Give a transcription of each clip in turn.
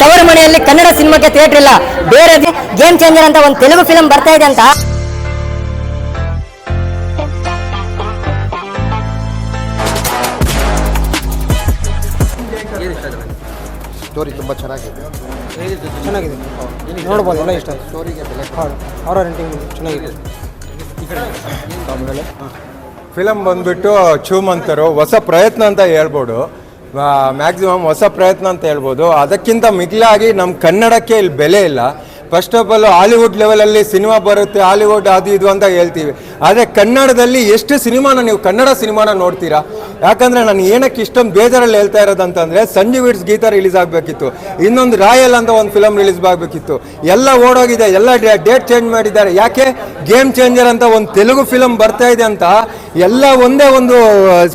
ತವರು ಮನೆಯಲ್ಲಿ ಕನ್ನಡ ಸಿನಿಮಾಕ್ಕೆ ಥಿಯೇಟರ್ ಇಲ್ಲ. ಬೇರೆ ಗೇಮ್ ಚೇಂಜರ್ ಅಂತ ಒಂದು ತೆಲುಗು ಫಿಲ್ಮ್ ಬರ್ತಾ ಇದೆ ಅಂತ ಸ್ಟೋರಿ ತುಂಬ ಚೆನ್ನಾಗಿದೆ. ನೋಡ್ಬೋದು, ಎಲ್ಲ ಇಷ್ಟ. ಸ್ಟೋರಿಗೆ ಬೆಲೆ ಅವರ ರೇಟಿಂಗ್ ಚೆನ್ನಾಗಿದೆ. ಆಮೇಲೆ ಫಿಲಮ್ ಬಂದುಬಿಟ್ಟು ಚೂಮಂತರು ಹೊಸ ಪ್ರಯತ್ನ ಅಂತ ಹೇಳ್ಬೋದು. ಮ್ಯಾಕ್ಸಿಮಮ್ ಹೊಸ ಪ್ರಯತ್ನ ಅಂತ ಹೇಳ್ಬೋದು. ಅದಕ್ಕಿಂತ ಮಿಗಿಲಾಗಿ ನಮ್ಮ ಕನ್ನಡಕ್ಕೆ ಇಲ್ಲಿ ಬೆಲೆ ಇಲ್ಲ. ಫಸ್ಟ್ ಆಫ್ ಆಲ್ ಹಾಲಿವುಡ್ ಲೆವೆಲಲ್ಲಿ ಸಿನಿಮಾ ಬರುತ್ತೆ, ಹಾಲಿವುಡ್ ಅದು ಇದು ಅಂತ ಹೇಳ್ತೀವಿ. ಆದರೆ ಕನ್ನಡದಲ್ಲಿ ಎಷ್ಟು ಸಿನಿಮಾನ ನೀವು ಕನ್ನಡ ಸಿನಿಮಾನ ನೋಡ್ತೀರಾ? ಯಾಕಂದರೆ ನಾನು ಏನಕ್ಕೆ ಇಷ್ಟೊಂದು ಬೇಜಾರಲ್ಲಿ ಹೇಳ್ತಾ ಇರೋದಂತಂದರೆ ಸಂಜೀವ್ ಇಟ್ಸ್ ಗೀತಾ ರಿಲೀಸ್ ಆಗಬೇಕಿತ್ತು, ಇನ್ನೊಂದು ರಾಯಲ್ ಅಂತ ಒಂದು ಫಿಲಮ್ ರಿಲೀಸ್ ಆಗಬೇಕಿತ್ತು. ಎಲ್ಲ ಓಡೋಗಿದೆ, ಎಲ್ಲ ಡೇಟ್ ಚೇಂಜ್ ಮಾಡಿದ್ದಾರೆ. ಯಾಕೆ? ಗೇಮ್ ಚೇಂಜರ್ ಅಂತ ಒಂದು ತೆಲುಗು ಫಿಲಮ್ ಬರ್ತಾ ಇದೆ ಅಂತ ಎಲ್ಲ ಒಂದೇ ಒಂದು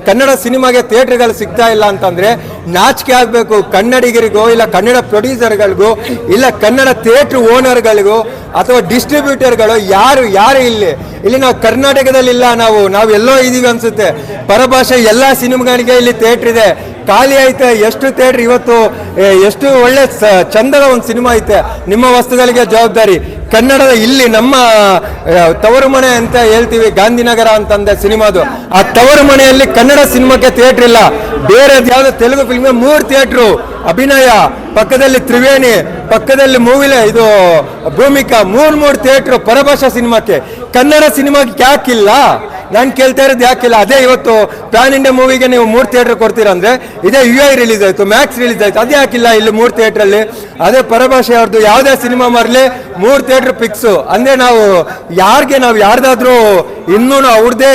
ಕನ್ನಡ ಸಿನಿಮಾಗೆ ಥಿಯೇಟ್ರ್ಗಳು ಸಿಗ್ತಾ ಇಲ್ಲ ಅಂತಂದರೆ ನಾಚಿಕೆ ಆಗಬೇಕು ಕನ್ನಡಿಗರಿಗೂ, ಇಲ್ಲ ಕನ್ನಡ ಪ್ರೊಡ್ಯೂಸರ್ಗಳಿಗೂ, ಇಲ್ಲ ಕನ್ನಡ ಥಿಯೇಟ್ರ್ ಓನರ್ಗಳಿಗೂ ಅಥವಾ ಡಿಸ್ಟ್ರಿಬ್ಯೂಟರ್ಗಳು. ಯಾರು ಇಲ್ಲಿ ನಾವು ಕರ್ನಾಟಕದಲ್ಲಿ ಇಲ್ಲ, ನಾವು ಎಲ್ಲೋ ಇದೀವಿ ಅನ್ಸುತ್ತೆ. ಪರಭಾಷೆ ಎಲ್ಲ ಸಿನಿಮಾಗಳಿಗೆ ಇಲ್ಲಿ ಥಿಯೇಟ್ರ್ ಇದೆ, ಖಾಲಿ ಐತೆ. ಎಷ್ಟು ಥಿಯೇಟ್ರ್ ಇವತ್ತು, ಎಷ್ಟು ಒಳ್ಳೆ ಚಂದದ ಒಂದು ಸಿನಿಮಾ ಐತೆ. ನಿಮ್ಮ ವಸ್ತುಗಳಿಗೆ ಜವಾಬ್ದಾರಿ ಕನ್ನಡದ ಇಲ್ಲಿ ನಮ್ಮ ತವರು ಮನೆ ಅಂತ ಹೇಳ್ತೀವಿ, ಗಾಂಧಿನಗರ ಅಂತಂದೆ ಸಿನಿಮಾದು. ಆ ತವರು ಮನೆಯಲ್ಲಿ ಕನ್ನಡ ಸಿನಿಮಾಕ್ಕೆ ಥಿಯೇಟ್ರ್ ಇಲ್ಲ. ಬೇರೆ ಯಾವುದೋ ತೆಲುಗು ಫಿಲ್ಮ್ಗೆ 3 ಥಿಯೇಟ್ರು, ಅಭಿನಯ ಪಕ್ಕದಲ್ಲಿ ತ್ರಿವೇಣಿ, ಪಕ್ಕದಲ್ಲಿ ಮೂವಿಲೆ ಇದು ಭೂಮಿಕಾ, 3 ಥಿಯೇಟ್ರು ಪರಭಾಷಾ ಸಿನಿಮಾಕ್ಕೆ. ಕನ್ನಡ ಸಿನಿಮಾಗೆ ಯಾಕಿಲ್ಲ? ನಾನು ಕೇಳ್ತಾ ಇರೋದು ಯಾಕಿಲ್ಲ. ಅದೇ ಇವತ್ತು ಪ್ಯಾನ್ ಇಂಡಿಯಾ ಮೂವಿಗೆ ನೀವು 3 ಥಿಯೇಟ್ರ್ ಕೊಡ್ತೀರಂದ್ರೆ, ಇದೇ UI ರಿಲೀಸ್ ಆಯಿತು, ಮ್ಯಾಕ್ಸ್ ರಿಲೀಸ್ ಆಯಿತು, ಅದೇ ಯಾಕಿಲ್ಲ ಇಲ್ಲಿ 3 ಥಿಯೇಟ್ರಲ್ಲಿ? ಅದೇ ಪರಭಾಷೆ ಅವ್ರದ್ದು ಯಾವುದೇ ಸಿನಿಮಾ ಮಾರಲಿ 3 ಥಿಯೇಟ್ರ್ ಫಿಕ್ಸು. ಅಂದರೆ ನಾವು ಯಾರ್ದಾದ್ರೂ ಅವ್ರದ್ದೇ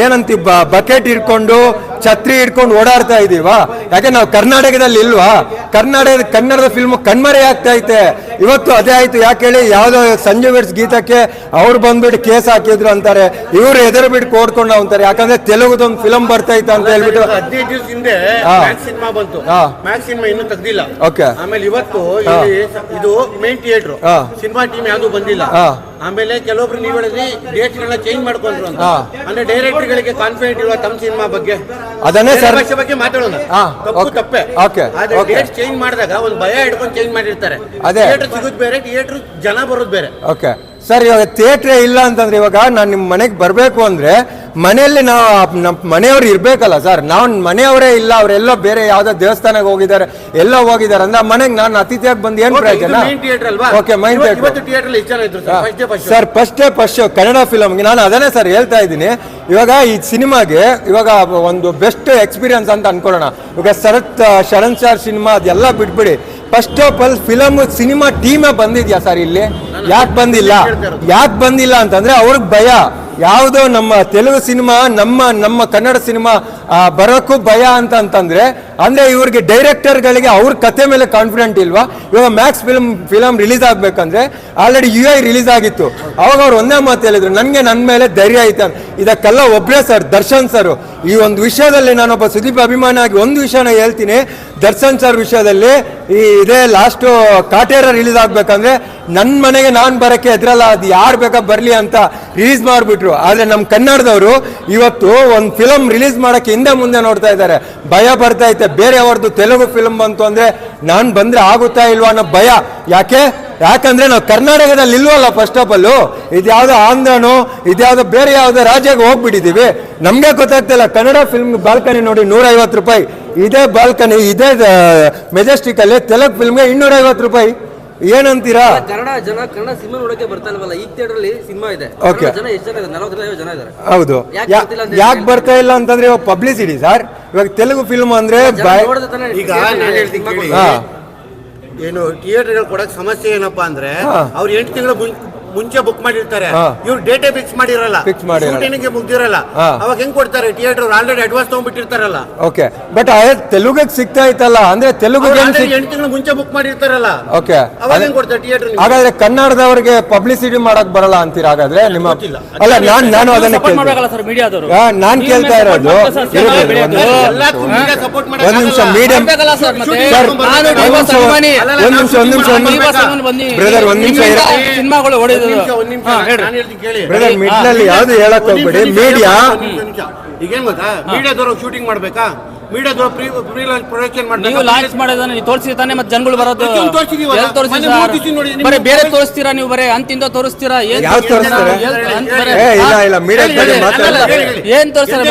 ಏನಂತೀವಿ ಬಕೆಟ್ ಇಟ್ಕೊಂಡು ಛತ್ರಿ ಇಟ್ಕೊಂಡು ಓಡಾಡ್ತಾ ಇದೀವಾ? ಯಾಕೆ ನಾವು ಕರ್ನಾಟಕದಲ್ಲಿ ಇಲ್ವಾ? ಕನ್ನಡದ ಫಿಲ್ಮ್ ಕಣ್ಮರೆ ಆಗ್ತಾ ಐತೆ ಇವತ್ತು. ಅದೇ ಆಯ್ತು. ಯಾಕೆ ಹೇಳಿ? ಯಾವುದೋ ಸಂಜೀವ್ ಇಟ್ಸ್ ಗೀತಕ್ಕೆ ಅವ್ರು ಬಂದ್ಬಿಟ್ಟು ಕೇಸ್ ಹಾಕಿದ್ರು ಅಂತಾರೆ, ಇವ್ರು ಎದುರು ಬಿಟ್ಟು ಓಡ್ಕೊಂಡು ಅಂತಾರೆ. ಯಾಕಂದ್ರೆ ತೆಲುಗುದೊಂದು ಫಿಲಮ್ ಬರ್ತೈತೆ ಅಂತ ಹೇಳ್ಬಿಟ್ಟು 15 ದಿವಸ ಹಿಂದೆ ಸಿನಿಮಾ ಬಂತು, ಮ್ಯಾಕ್ಸ್ ಸಿನಿಮಾ ಇನ್ನೂ ತೆಗ್ದಿಲ್ಲ. ಓಕೆ. ಆಮೇಲೆ ಇವತ್ತು ಇದು ಮೇನ್ ಥಿಯೇಟರ್, ಸಿನಿಮಾ ಟೀಮ್ ಯಾವ್ದು ಬಂದಿಲ್ಲ. ಆಮೇಲೆ ಕೆಲವೊಬ್ರು ನೀವು ಹೇಳಿದ್ರಿ ಡೇಟ್ ಗಳನ್ನ ಚೇಂಜ್ ಮಾಡ್ಕೊಂಡ್ರು ಅಂತ. ಅಂದ್ರೆ ಡೈರೆಕ್ಟರ್ ಗಳಿಗೆ ಕಾನ್ಫಿಡೆಂಟ್ ಇಲ್ವಾ ತಮ್ಮ ಸಿನಿಮಾ ಬಗ್ಗೆ? ಅದನ್ನೇ ಸರ್ ಬಗ್ಗೆ ಮಾತಾಡೋಣ. ತಪ್ಪೆ. ಆದ್ರೆ ಡೇಟ್ ಚೇಂಜ್ ಮಾಡಿದಾಗ ಒಂದು ಭಯ ಇಟ್ಕೊಂಡು ಚೇಂಜ್ ಮಾಡಿರ್ತಾರೆ. ಥಿಯೇಟರ್ ಸಿಗೋದು ಬೇರೆ, ಥಿಯೇಟರ್ ಜನ ಬರೋದು ಬೇರೆ. ಓಕೆ ಸರ್, ಇವಾಗ ಥಿಯೇಟ್ರೇ ಇಲ್ಲ ಅಂತಂದ್ರೆ ಇವಾಗ ನಾನು ನಿಮ್ಮ ಮನೆಗೆ ಬರಬೇಕು ಅಂದ್ರೆ ಮನೆಯಲ್ಲಿ ನಮ್ಮ ಮನೆಯವ್ರು ಇರ್ಬೇಕಲ್ಲ ಸರ್. ನಾವು ಮನೆಯವರೇ ಇಲ್ಲ, ಅವರೆಲ್ಲೋ ಬೇರೆ ಯಾವ್ದೋ ದೇವಸ್ಥಾನಕ್ಕೆ ಹೋಗಿದ್ದಾರೆ, ಎಲ್ಲೋ ಹೋಗಿದ್ದಾರೆ ಅಂದ್ರೆ ಮನೆಗೆ ನಾನು ಅತಿಥಿಯಾಗಿ ಬಂದು ಏನ್ ಪ್ರಯೋಜನ? ಓಕೆ, ಮೈನ್ ಸರ್ ಫಸ್ಟ್ ಕನ್ನಡ ಫಿಲಮ್ಗೆ ನಾನು ಅದನ್ನೇ ಸರ್ ಹೇಳ್ತಾ ಇದ್ದೀನಿ. ಇವಾಗ ಈ ಸಿನಿಮಾಗೆ ಇವಾಗ ಒಂದು ಬೆಸ್ಟ್ ಎಕ್ಸ್ಪೀರಿಯನ್ಸ್ ಅಂತ ಅನ್ಕೊಳ್ಳೋಣ. ಇವಾಗ ಶರಣ್ ಸರ್ ಸಿನಿಮಾ ಅದೆಲ್ಲ ಬಿಟ್ಬಿಡಿ, ಫಸ್ಟ್ ಆಫ್ ಆಲ್ ಸಿನಿಮಾ ಟೀಮೇ ಬಂದಿದ್ಯಾ ಸರ್ ಇಲ್ಲಿ? ಯಾಕೆ ಬಂದಿಲ್ಲ ಅಂತಂದ್ರೆ ಅವ್ರಿಗೆ ಭಯ. ಯಾವುದೋ ನಮ್ಮ ತೆಲುಗು ಸಿನಿಮಾ ನಮ್ಮ ಕನ್ನಡ ಸಿನಿಮಾ ಬರೋಕ್ಕೂ ಭಯ ಅಂತಂದ್ರೆ ಅಂದ್ರೆ ಇವ್ರಿಗೆ ಡೈರೆಕ್ಟರ್ಗಳಿಗೆ ಅವ್ರ ಕತೆ ಮೇಲೆ ಕಾನ್ಫಿಡೆಂಟ್ ಇಲ್ವಾ? ಇವಾಗ ಮ್ಯಾಕ್ಸ್ ಫಿಲಮ್ ರಿಲೀಸ್ ಆಗ್ಬೇಕಂದ್ರೆ ಆಲ್ರೆಡಿ UI ರಿಲೀಸ್ ಆಗಿತ್ತು. ಅವಾಗ ಅವ್ರು ಒಂದೇ ಮಾತು ಹೇಳಿದ್ರು, ನನ್ನ ಮೇಲೆ ಧೈರ್ಯ ಐತೆ. ಇದಕ್ಕೆಲ್ಲ ಒಬ್ಬರೇ ಸರ್, ದರ್ಶನ್ ಸರ್. ಈ ಒಂದು ವಿಷಯದಲ್ಲಿ ನಾನೊಬ್ಬ ಸುದೀಪ್ ಅಭಿಮಾನಿ ಆಗಿ ಒಂದು ವಿಷಯನ ಹೇಳ್ತೀನಿ. ದರ್ಶನ್ ಸರ್ ವಿಷಯದಲ್ಲಿ ಇದೇ ಲಾಸ್ಟ್ ಕಾಟೇರ ರಿಲೀಸ್ ಆಗ್ಬೇಕಂದ್ರೆ ನನ್ನ ಮನೆಗೆ ನಾನು ಬರೋಕ್ಕೆ ಎದ್ರಲ್ಲ, ಅದು ಯಾರು ಬೇಕಾ ಬರಲಿ ಅಂತ ರಿಲೀಸ್ ಮಾಡಿಬಿಟ್ರು. ಆದರೆ ನಮ್ಮ ಕನ್ನಡದವರು ಇವತ್ತು ಒಂದು ಫಿಲಮ್ ರಿಲೀಸ್ ಮಾಡೋಕ್ಕೆ ಹಿಂದೆ ಮುಂದೆ ನೋಡ್ತಾ ಇದ್ದಾರೆ. ಭಯ ಬರ್ತಾ ಐತೆ. ಬೇರೆ ಅವ್ರದ್ದು ತೆಲುಗು ಫಿಲ್ಮ್ ಬಂತು ಅಂದರೆ ನಾನು ಬಂದರೆ ಆಗುತ್ತಾ ಇಲ್ವಾ ಅನ್ನೋ ಭಯ. ಯಾಕಂದ್ರೆ ನಾವು ಕರ್ನಾಟಕದಲ್ಲಿ ಇಲ್ವಲ್ಲ. ಫಸ್ಟ್ ಆಫ್ ಆಲ್ ಇದ್ಯಾವುದೋ ಆಂಧ್ರನೋ ಇದ್ಯಾವುದೋ ಬೇರೆ ಯಾವುದೋ ರಾಜ್ಯಕ್ಕೆ ಹೋಗ್ಬಿಟ್ಟಿದ್ದೀವಿ. ನಮಗೆ ಗೊತ್ತಾಗ್ತಿಲ್ಲ. ಕನ್ನಡ ಫಿಲ್ಮ್ ಬಾಲ್ಕನಿ ನೋಡಿ 150 ರೂಪಾಯಿ. ಇದೇ ಬಾಲ್ಕನಿ ಇದೇ ಮೆಜೆಸ್ಟಿಕ್ ಅಲ್ಲಿ ತೆಲುಗು ಫಿಲ್ಮ್ಗೆ 250 ರೂಪಾಯಿ. ಏನಂತೀರಾ? ಕನ್ನಡ ಸಿನಿಮಾ ನೋಡಕ್ಕೆ ಬರ್ತಾ ಇಲ್ವಲ್ಲ. ಈ ಥಿಯೇಟರ್ ಅಲ್ಲಿ ಸಿನಿಮಾ ಇದೆ. ಓಕೆ, ಜನ ಎಷ್ಟು ಜನ ಇದ್ದಾರೆ? 40 ಜನ ಇದ್ದಾರೆ. ಹೌದು. ಯಾಕೆ ಬರ್ತಾ ಇಲ್ಲ ಅಂತಂದ್ರೆ ಇವಾಗ ಪಬ್ಲಿಸಿಟಿ ಸರ್. ಇವಾಗ ತೆಲುಗು ಫಿಲ್ಮ್ ಅಂದ್ರೆ ಈಗ ನಾನು ಹೇಳ್ತೀನಿ ಕೇಳಿ, ಏನು ಥಿಯೇಟರ್ಗಳು ಕೊಡಕ್ ಸಮಸ್ಯೆ ಏನಪ್ಪಾ ಅಂದ್ರೆ ಅವ್ರು 8 ತಿಂಗಳು ಮುಂಚೆ ಬುಕ್ ಮಾಡಿರ್ತಾರೆ, ಇವ್ರು ಡೇಟೇ ಫಿಕ್ಸ್ ಮಾಡಿರಲ್ಲ, ಶೂಟಿಂಗ್ ಮುಗ್ದಿರಲ್ಲ. ಅವಾಗ ಹೆಂಗ್ ಕೊಡ್ತಾರೆ? ಥಿಯೇಟರ್ ಆಲ್ರೆಡಿ ಅಡ್ವಾನ್ಸ್ ತಗೊಂಡ್ಬಿಟ್ಟಿರ್ತಾರಲ್ಲ. ಓಕೆ, ಬಟ್ ತೆಲುಗಿಗೆ ಸಿಗ್ತಾ ಇತ್ತಲ್ಲ ಅಂದ್ರೆ ತೆಲುಗು 8 ತಿಂಗಳು ಮುಂಚೆ ಬುಕ್ ಮಾಡಿರ್ತಾರಲ್ಲ. ಓಕೆ, ಅವಾಗ ಹೆಂಗ್ ಕೊಡ್ತಾರೆ ಥಿಯೇಟರ್? ಹಾಗಾದ್ರೆ ಕನ್ನಡದವರಿಗೆ ಪಬ್ಲಿಸಿಟಿ ಮಾಡಕ್ ಬರಲ್ಲ ಅಂತೀರ? ಹಾಗಾದ್ರೆ ನಿಮ್ಮ ಅಲ್ಲ, ನಾನು ಅದನ್ನ ನಾನ್ ಕೇಳ್ತಾ ಇರೋದು ಒಂದ್ ನಿಮಿಷ ಮೀಡಿಯಂ ಬ್ರದರ್, ಒಂದ್ ನಿಮಿಷ ಬ್ರದರ್, ಮಿಡ್ಲಲ್ಲಿ ಯಾವ್ದು ಹೇಳಕ್ ಹೋಗ್ಬೇಡಿ. ಮೀಡಿಯಾ ಈಗೇನ್ ಗೊತ್ತಾ, ಮೀಡಿಯಾದವ್ರು ಶೂಟಿಂಗ್ ಮಾಡ್ಬೇಕಾ? ಮೀಡಿಯಾದವರು ಪ್ರೀ ಲಾಂಚ್ ಪ್ರೊಡಕ್ಷನ್ ನೀವು ಲಾಂಚ್ ಮಾಡೋದನ್ನ ನೀವು ತೋರಿಸಿ ತಾನೇ ಮತ್ತೆ ಜನಗಳು ಬರೋದು ಪ್ರತಿಯೊಂದು ತೋರಿಸಿದೀವಲ್ಲ. ಎಲ್ಲಿ ತೋರಿಸಿ ಮೊನ್ನೆ ಸರ್? 3 ದಿವ್ಸ ನೋಡಿ, ನಿಮ್ಗೆ ಬರೀ ಬೇರೆ ತೋರಿಸ್ತೀರಾ ನೀವು, ಬರೀ ಅಂತಿಂದ ತೋರಿಸ್ತೀರಾ? ಏನ್ ಯಾವ್ದು ತೋರಿಸ್ತಾರೆ? ಏನ್ ಮೀಡಿಯಾದಲ್ಲಿ ಮಾತಾಡ್ತಾರೆ. ಏನ್ ತೋರಿಸ್ತಾರೆ?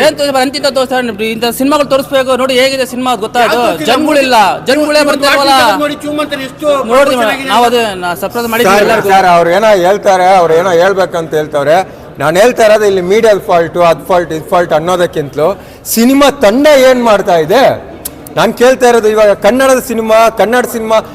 ಏನ್ ತೋರಿಸ್ತಾರೆ? ಅಂತಿಂದ ತೋರಿಸ್ತಾರೆ. ಇಂಥ ಸಿನಿಮಾಗಳು ತೋರಿಸ್ಬೇಕು. ನೋಡಿ ಹೇಗಿದೆ ಸಿನಿಮಾ ಗೊತ್ತಾಯ್ತು. ಜನಗಳಿಲ್ಲ, ಜನಗಳೇ ಬರ್ತಾರಲ್ಲ ನೋಡಿ ಚೂಮ್ ಅಂತಾರೆ ಎಷ್ಟು ನೋಡಿ. ನಾವು ಅದೇ ಸರ್ಪ್ರೈಸ್ ಮಾಡಿದ್ವಿ ಎಲ್ಲರಿಗೂ. ಸರ್ ಅವ್ರೇನೋ ಹೇಳ್ತಾರೆ, ಅವ್ರೇನೋ ಹೇಳ್ಬೇಕಂತ ಹೇಳ್ತವ್ರೆ. ನಾನು ಹೇಳ್ತಾ ಇರೋದು ಇಲ್ಲಿ ಮೀಡಿಯಾದ ಫಾಲ್ಟು, ಅದು ಫಾಲ್ಟ್, ಇದು ಫಾಲ್ಟ್ ಅನ್ನೋದಕ್ಕಿಂತಲೂ ಸಿನಿಮಾ ತಂಡ ಏನು ಮಾಡ್ತಾ ಇದೆ ನಾನು ಕೇಳ್ತಾ ಇರೋದು. ಇವಾಗ ಕನ್ನಡ ಸಿನಿಮಾ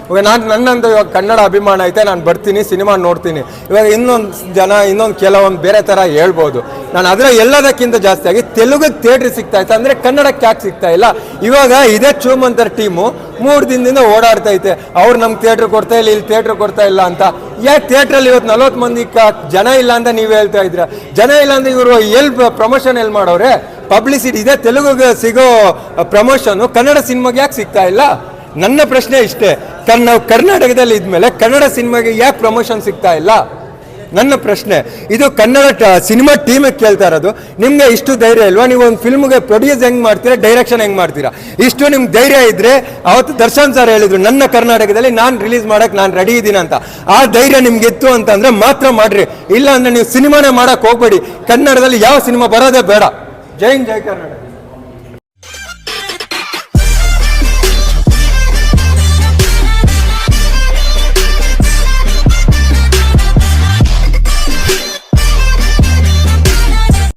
ಇವಾಗ ನನ್ನಂದು ಇವಾಗ ಕನ್ನಡ ಅಭಿಮಾನ ಐತೆ, ನಾನು ಬರ್ತೀನಿ ಸಿನಿಮಾ ನೋಡ್ತೀನಿ. ಇವಾಗ ಇನ್ನೊಂದು ಕೆಲವೊಂದು ಬೇರೆ ಥರ ಹೇಳ್ಬೋದು. ನಾನು ಅದರ ಎಲ್ಲದಕ್ಕಿಂತ ಜಾಸ್ತಿಯಾಗಿ ತೆಲುಗಿಗೆ ಥಿಯೇಟ್ರ್ ಸಿಗ್ತಾ ಇತ್ತು, ಅಂದರೆ ಕನ್ನಡಕ್ಕೆ ಯಾಕೆ ಸಿಗ್ತಾ ಇಲ್ಲ? ಇವಾಗ ಇದೇ ಚೂಮಂತರ ಟೀಮು 3 ದಿನದಿಂದ ಓಡಾಡ್ತೈತೆ, ಅವ್ರು ನಮ್ಗೆ ಥಿಯೇಟ್ರ್ ಕೊಡ್ತಾ ಇಲ್ಲ, ಇಲ್ಲಿ ಥಿಯೇಟ್ರ್ ಕೊಡ್ತಾ ಇಲ್ಲ ಅಂತ. ಯಾಕೆ ಥಿಯೇಟ್ರಲ್ಲಿ ಇವತ್ತು 40 ಮಂದಿ ಜನ ಇಲ್ಲ ಅಂತ ನೀವು ಹೇಳ್ತಾ ಇದ್ದೀರಾ? ಜನ ಇಲ್ಲ ಅಂದ್ರೆ ಇವರು ಪ್ರಮೋಷನ್ ಎಲ್ಲಿ ಮಾಡೋರೆ? ಪಬ್ಲಿಸಿಟಿ ಇದೆ, ತೆಲುಗುಗೆ ಸಿಗೋ ಪ್ರಮೋಷನ್ ಕನ್ನಡ ಸಿನಿಮಾಗೆ ಯಾಕೆ ಸಿಗ್ತಾ ಇಲ್ಲ? ನನ್ನ ಪ್ರಶ್ನೆ ಇಷ್ಟೇ. ನಾವು ಕರ್ನಾಟಕದಲ್ಲಿ ಇದ್ಮೇಲೆ ಕನ್ನಡ ಸಿನಿಮಾಗೆ ಯಾಕೆ ಪ್ರಮೋಷನ್ ಸಿಗ್ತಾ ಇಲ್ಲ? ನನ್ನ ಪ್ರಶ್ನೆ ಇದು. ಕನ್ನಡ ಸಿನಿಮಾ ಟೀಮಿಗೆ ಕೇಳ್ತಾ ಇರೋದು. ನಿಮ್ಗೆ ಇಷ್ಟು ಧೈರ್ಯ ಇಲ್ವಾ? ನೀವು ಒಂದು ಫಿಲ್ಮ್ಗೆ ಪ್ರೊಡ್ಯೂಸ್ ಹೆಂಗ್ ಮಾಡ್ತೀರಾ, ಡೈರೆಕ್ಷನ್ ಹೆಂಗ್ ಮಾಡ್ತೀರಾ? ಇಷ್ಟು ನಿಮ್ಗೆ ಧೈರ್ಯ ಇದ್ರೆ, ಅವತ್ತು ದರ್ಶನ್ ಸರ್ ಹೇಳಿದ್ರು ನನ್ನ ಕರ್ನಾಟಕದಲ್ಲಿ ನಾನು ರಿಲೀಸ್ ಮಾಡಕ್ ನಾನು ರೆಡಿ ಇದ್ದೀನಿ ಅಂತ. ಆ ಧೈರ್ಯ ನಿಮ್ಗೆ ಇತ್ತು ಅಂತಂದ್ರೆ ಮಾತ್ರ ಮಾಡ್ರಿ, ಇಲ್ಲ ಅಂದ್ರೆ ನೀವು ಸಿನಿಮಾನೇ ಮಾಡಕ್ ಹೋಗ್ಬೇಡಿ. ಕನ್ನಡದಲ್ಲಿ ಯಾವ ಸಿನಿಮಾ ಬರೋದೇ ಬೇಡ. ಜೈ ಹಿಂದ್, ಜೈ ಕರ್ನಾಟಕ.